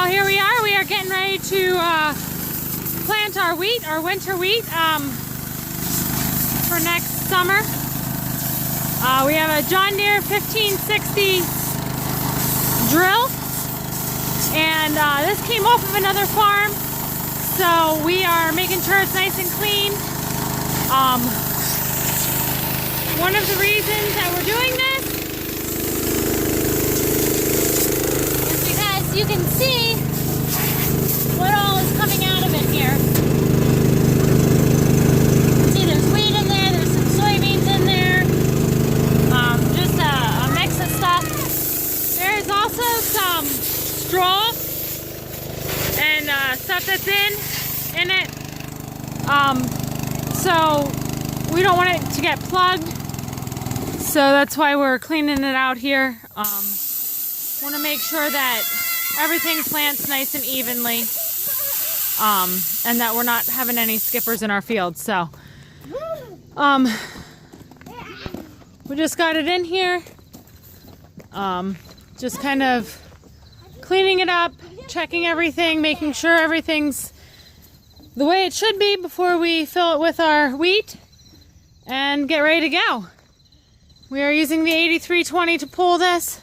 here we are. We are getting ready to plant our wheat, our winter wheat, for next summer. We have a John Deere 1560 drill, and this came off of another farm, so we are making sure it's nice and clean. One of the reasons that we're doing this is because you can see what all is coming out of it here. See, there's wheat in there, there's some soybeans in there, just a mix of stuff. There is also some straw and stuff that's in it. So we don't want it to get plugged. So that's why we're cleaning it out here. Want to make sure that everything plants nice and evenly, and that we're not having any skippers in our field. So we just got it in here, just kind of cleaning it up, checking everything, making sure everything's the way it should be before we fill it with our wheat and get ready to go. We are using the 8320 to pull this.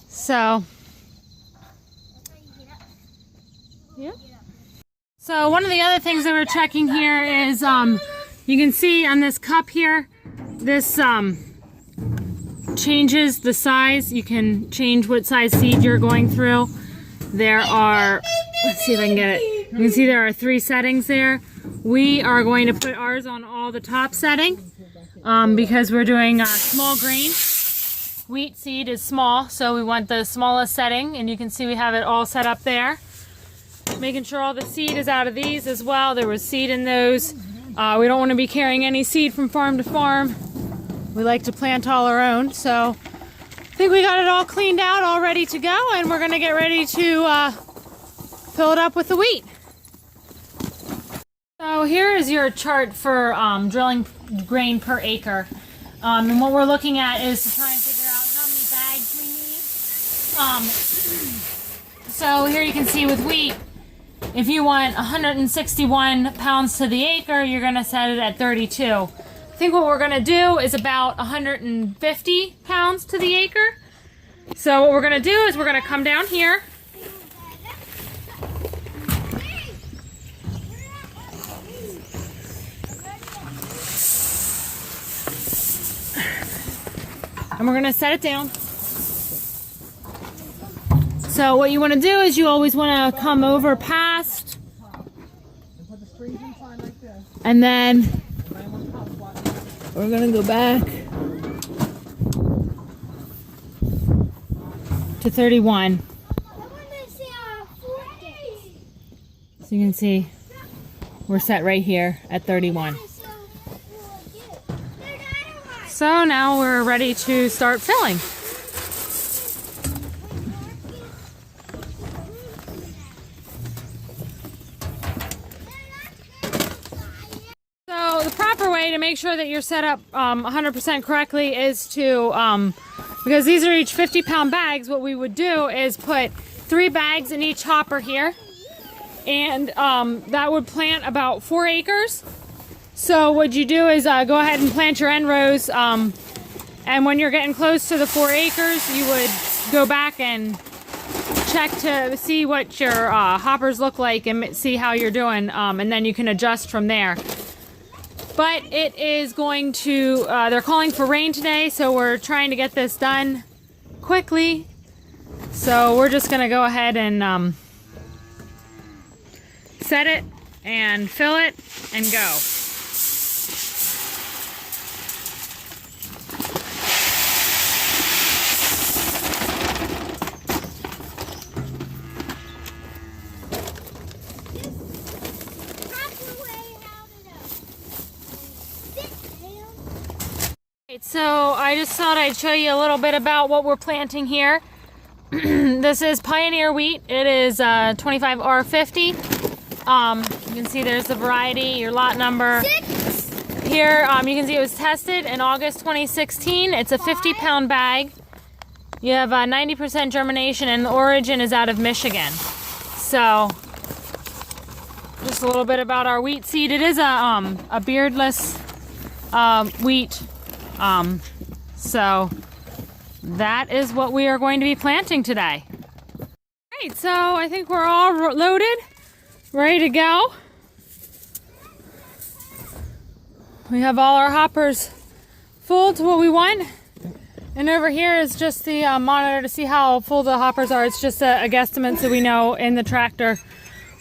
So, yeah. So one of the other things that we're checking here is, you can see on this cup here, this changes the size. You can change what size seed you're going through. There are, let's see if I can get it. You can see there are 3 settings there. We are going to put ours on all the top setting. Because we're doing small grain. Wheat seed is small, so we want the smallest setting, and you can see we have it all set up there. Making sure all the seed is out of these as well. There was seed in those. We don't want to be carrying any seed from farm to farm. We like to plant all our own, so I think we got it all cleaned out, all ready to go, and we're going to get ready to fill it up with the wheat. So here is your chart for drilling grain per acre. And what we're looking at is to try and figure out how many bags we need. So here you can see with wheat, if you want 161 pounds to the acre, you're going to set it at 32. I think what we're going to do is about 150 pounds to the acre. So what we're going to do is we're going to come down here. And we're going to set it down. So what you want to do is you always want to come over past, and then we're going to go back to 31. So you can see we're set right here at 31. So now we're ready to start filling. So the proper way to make sure that you're set up 100% correctly is to, because these are each 50-pound bags, what we would do is put 3 bags in each hopper here, and that would plant about 4 acres. So what you do is go ahead and plant your end rows, and when you're getting close to the 4 acres, you would go back and check to see what your hoppers look like and see how you're doing, and then you can adjust from there. But it is going to, they're calling for rain today, so we're trying to get this done quickly. So we're just going to go ahead and set it and fill it and go. So I just thought I'd show you a little bit about what we're planting here. This is Pioneer wheat. It is 25R50. You can see there's the variety, your lot number. 6. Here you can see it was tested in August 2016. It's a 50-pound bag. You have 90% germination, and the origin is out of Michigan. So, just a little bit about our wheat seed. It is a beardless wheat. So, that is what we are going to be planting today. Alright, so I think we're all loaded, ready to go. We have all our hoppers full to what we want. And over here is just the monitor to see how full the hoppers are. It's just a guesstimate so we know in the tractor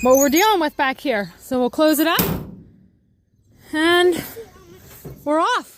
what we're dealing with back here. So we'll close it up and we're off.